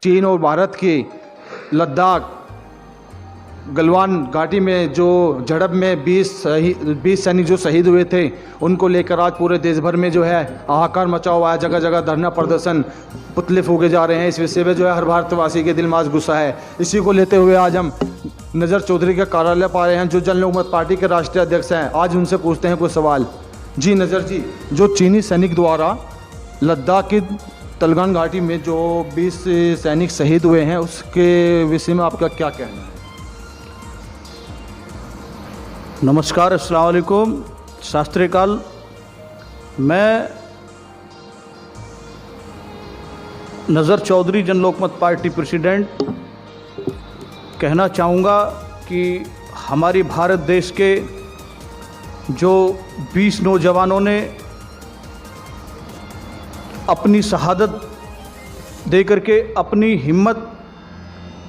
चीन और भारत के लद्दाख गलवान घाटी में जो झड़प में 20 सैनिक जो शहीद हुए थे, उनको लेकर आज पूरे देश भर में जो है हाहाकार मचा हुआ है। जगह जगह धरना प्रदर्शन, पुतले फूके जा रहे हैं। इस विषय में जो है हर भारतवासी के दिल में आज गुस्सा है। इसी को लेते हुए आज हम नज़र चौधरी का कार्यालय पा रहे हैं, जो जन लोकमत पार्टी के राष्ट्रीय अध्यक्ष हैं। आज उनसे पूछते हैं कुछ सवाल। जी नज़र जी, जो चीनी सैनिक द्वारा लद्दाख की तलगान घाटी में जो 20 सैनिक शहीद हुए हैं, उसके विषय में आपका क्या कहना है? नमस्कार, अस्सलाम वालेकुम, शास्त्री काल। मैं नज़र चौधरी जन लोकमत पार्टी प्रेसिडेंट कहना चाहूँगा कि हमारी भारत देश के जो 20 नौजवानों ने अपनी शहादत दे करके अपनी हिम्मत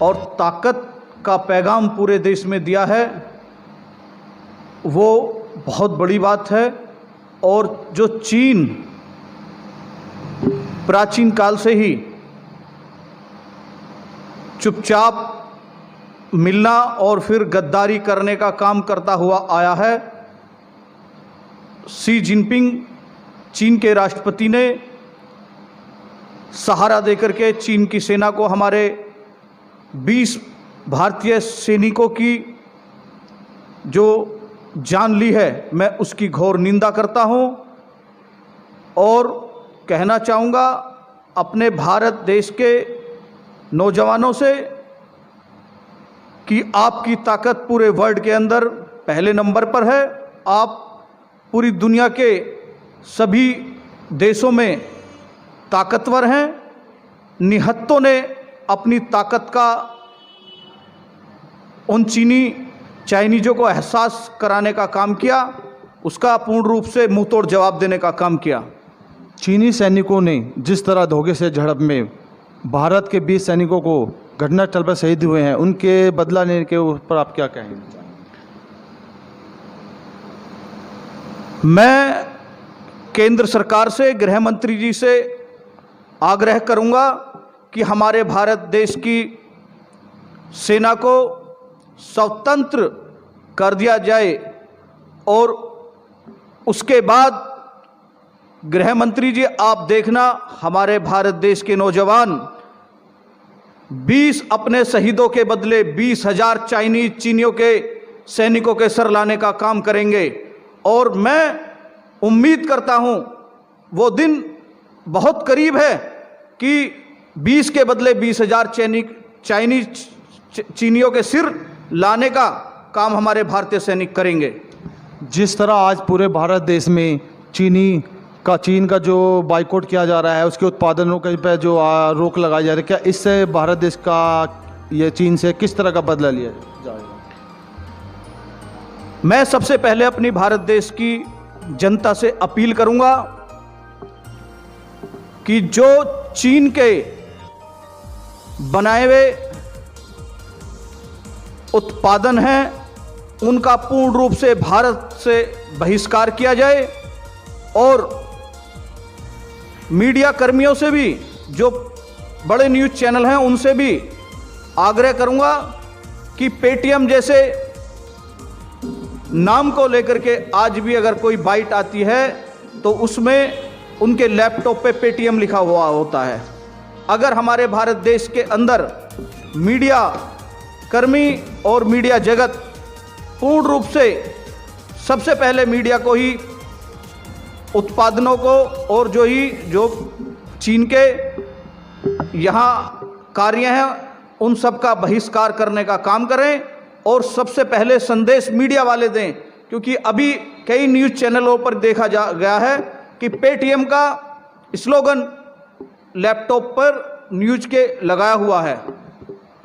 और ताकत का पैगाम पूरे देश में दिया है, वो बहुत बड़ी बात है। और जो चीन प्राचीन काल से ही चुपचाप मिलना और फिर गद्दारी करने का काम करता हुआ आया है, शी जिनपिंग चीन के राष्ट्रपति ने सहारा देकर के चीन की सेना को, हमारे 20 भारतीय सैनिकों की जो जान ली है, मैं उसकी घोर निंदा करता हूं। और कहना चाहूँगा अपने भारत देश के नौजवानों से कि आपकी ताकत पूरे वर्ल्ड के अंदर पहले नंबर पर है। आप पूरी दुनिया के सभी देशों में ताकतवर हैं। निहत्तों ने अपनी ताकत का उन चाइनीज़ों को एहसास कराने का काम किया, उसका पूर्ण रूप से मुंह तोड़ जवाब देने का काम किया। चीनी सैनिकों ने जिस तरह धोखे से झड़प में भारत के 20 सैनिकों को घटनास्थल पर शहीद हुए हैं, उनके बदला लेने के ऊपर आप क्या कहेंगे? मैं केंद्र सरकार से, गृह मंत्री जी से आग्रह करूंगा कि हमारे भारत देश की सेना को स्वतंत्र कर दिया जाए। और उसके बाद गृह मंत्री जी, आप देखना, हमारे भारत देश के नौजवान 20 अपने शहीदों के बदले 20,000 चीनियों के सैनिकों के सर लाने का काम करेंगे। और मैं उम्मीद करता हूं वो दिन बहुत करीब है कि 20 के बदले 20,000 चीनियों के सिर लाने का काम हमारे भारतीय सैनिक करेंगे। जिस तरह आज पूरे भारत देश में चीन का जो बाइकआउट किया जा रहा है, उसके उत्पादनों के पे जो रोक लगाई जा रही है, क्या इससे भारत देश का ये चीन से किस तरह का बदला लिया जाएगा? मैं सबसे पहले अपनी भारत देश की जनता से अपील करूंगा कि जो चीन के बनाए हुए उत्पादन हैं, उनका पूर्ण रूप से भारत से बहिष्कार किया जाए। और मीडिया कर्मियों से भी, जो बड़े न्यूज़ चैनल हैं, उनसे भी आग्रह करूंगा कि पेटीएम जैसे नाम को लेकर के आज भी अगर कोई बाइट आती है तो उसमें उनके लैपटॉप पे पेटीएम लिखा हुआ होता है। अगर हमारे भारत देश के अंदर मीडिया कर्मी और मीडिया जगत पूर्ण रूप से सबसे पहले मीडिया को ही, उत्पादनों को और जो चीन के यहाँ कार्य हैं, उन सब का बहिष्कार करने का काम करें। और सबसे पहले संदेश मीडिया वाले दें, क्योंकि अभी कई न्यूज़ चैनलों पर देखा गया है कि पेटीएम का स्लोगन लैपटॉप पर न्यूज़ के लगाया हुआ है।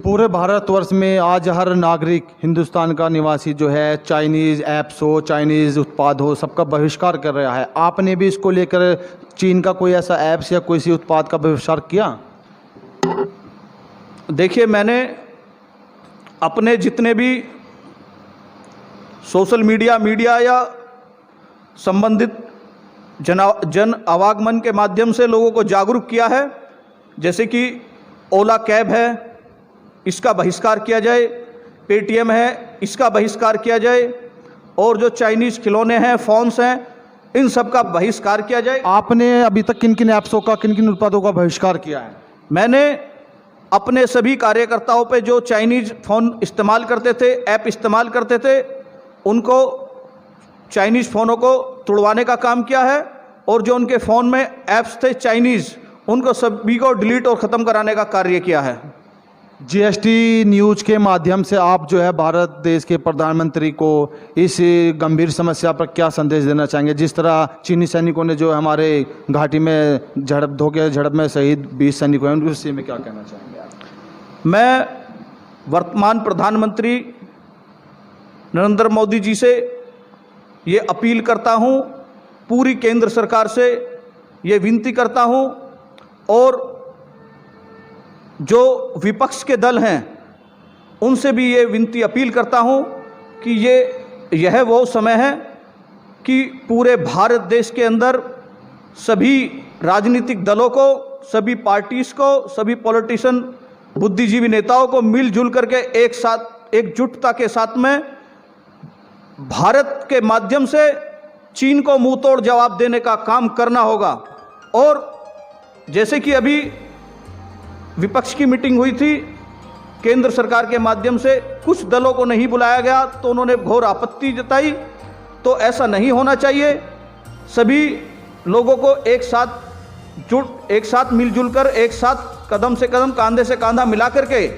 पूरे भारतवर्ष में आज हर नागरिक, हिंदुस्तान का निवासी जो है, चाइनीज़ ऐप्स हो, चाइनीज़ उत्पाद हो, सबका बहिष्कार कर रहा है। आपने भी इसको लेकर चीन का कोई ऐसा ऐप्स या कोई सी उत्पाद का बहिष्कार किया? देखिए, मैंने अपने जितने भी सोशल मीडिया या संबंधित जन आवागमन के माध्यम से लोगों को जागरूक किया है। जैसे कि ओला कैब है इसका बहिष्कार किया जाए, पेटीएम है इसका बहिष्कार किया जाए, और जो चाइनीज़ खिलौने हैं, फ़ोन्स हैं, इन सब का बहिष्कार किया जाए। आपने अभी तक किन किन ऐप्सों का, किन किन उत्पादों का बहिष्कार किया है? मैंने अपने सभी कार्यकर्ताओं पे जो चाइनीज़ फ़ोन इस्तेमाल करते थे, ऐप इस्तेमाल करते थे, उनको चाइनीज़ फ़ोनों को तुड़वाने का काम किया है, और जो उनके फ़ोन में ऐप्स थे चाइनीज़, उनको सभी को डिलीट और ख़त्म कराने का कार्य किया है। जीएसटी न्यूज़ के माध्यम से आप जो है भारत देश के प्रधानमंत्री को इस गंभीर समस्या पर क्या संदेश देना चाहेंगे? जिस तरह चीनी सैनिकों ने जो हमारे घाटी में झड़प में शहीद 20 सैनिक हैं, उनके विषय में क्या कहना चाहेंगे आप? मैं वर्तमान प्रधानमंत्री नरेंद्र मोदी जी से ये अपील करता हूँ, पूरी केंद्र सरकार से ये विनती करता हूँ, और जो विपक्ष के दल हैं उनसे भी ये विनती अपील करता हूँ कि यह वो समय है कि पूरे भारत देश के अंदर सभी राजनीतिक दलों को, सभी पार्टीज़ को, सभी पॉलिटिशियन, बुद्धिजीवी नेताओं को मिलजुल करके एक साथ, एकजुटता के साथ में भारत के माध्यम से चीन को मुंह तोड़ जवाब देने का काम करना होगा। और जैसे कि अभी विपक्ष की मीटिंग हुई थी, केंद्र सरकार के माध्यम से कुछ दलों को नहीं बुलाया गया तो उन्होंने घोर आपत्ति जताई, तो ऐसा नहीं होना चाहिए। सभी लोगों को एक साथ मिलजुल कर, एक साथ कदम से कदम, कांधे से कांधा मिला करके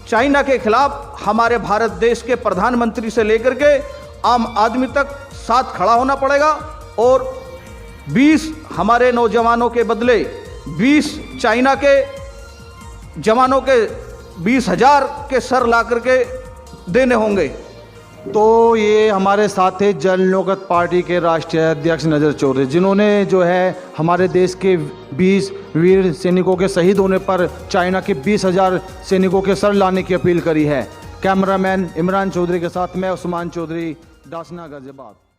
चाइना के खिलाफ हमारे भारत देश के प्रधानमंत्री से लेकर के आम आदमी तक साथ खड़ा होना पड़ेगा, और 20 हमारे नौजवानों के बदले 20 चाइना के जवानों के 20,000 के सर ला करके देने होंगे। तो ये हमारे साथ थे जन लोकत पार्टी के राष्ट्रीय अध्यक्ष नजर चौधरी, जिन्होंने जो है हमारे देश के 20 वीर सैनिकों के शहीद होने पर चाइना के 20,000 सैनिकों के सर लाने की अपील करी है। कैमरामैन इमरान चौधरी के साथ मैं उस्मान चौधरी, डासना गाजियाबाद।